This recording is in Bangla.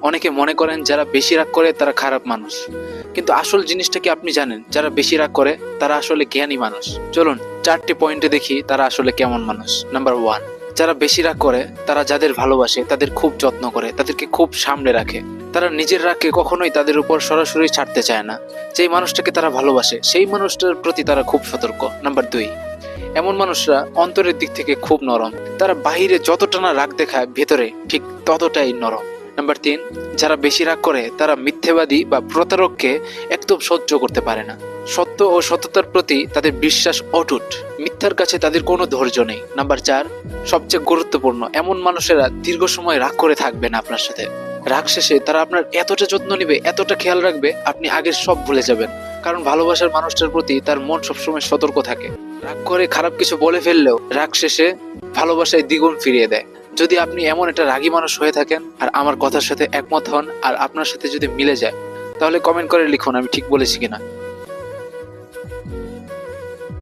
অনেকে মনে করেন যারা বেশি রাগ করে তারা খারাপ মানুষ, কিন্তু আসল জিনিসটা কি আপনি জানেন? যারা বেশি রাগ করে তারা আসলে জ্ঞানী মানুষ। চলুন 4টি পয়েন্টে দেখি তারা আসলে কেমন মানুষ। নাম্বার 1, যারা বেশি রাগ করে তারা যাদের ভালোবাসে তাদের খুব যত্ন করে, তাদেরকে খুব সামনে রাখে। তারা নিজের রাগকে কখনোই তাদের উপর সরাসরি ছাড়তে চায় না। যেই মানুষটাকে তারা ভালোবাসে সেই মানুষটার প্রতি তারা খুব সতর্ক। নাম্বার 2, এমন মানুষরা অন্তরের দিক থেকে খুব নরম। তারা বাহিরে যতটা না রাগ দেখায়, ভেতরে ঠিক ততটাই নরম। নাম্বার 3, যারা বেশি রাগ করে তারা মিথ্যেবাদী বা প্রতারককে একদম সহ্য করতে পারে না। সত্য ও সততার প্রতি তাদের বিশ্বাস অটুট, মিথ্যার কাছে তাদের কোনো ধৈর্য নেই। নাম্বার 4, সবচেয়ে গুরুত্বপূর্ণ, এমন মানুষেরা দীর্ঘ সময় রাগ করে থাকবে না আপনার সাথে। রাগ শেষে তারা আপনার এতটা যত্ন নেবে, এতটা খেয়াল রাখবে, আপনি আগের সব ভুলে যাবেন। কারণ ভালোবাসার মানুষটার প্রতি তার মন সবসময় সতর্ক থাকে। রাগ করে খারাপ কিছু বলে ফেললেও রাগ শেষে ভালোবাসায় দ্বিগুণ ফিরিয়ে দেয়। যদি আপনি এমন একটা রাগী মানুষ হয়ে থাকেন আর আমার কথার সাথে একমত হন আর আপনার সাথে যদি মিলে যায়, তাহলে কমেন্ট করে লিখুন আমি ঠিক বলেছি কিনা।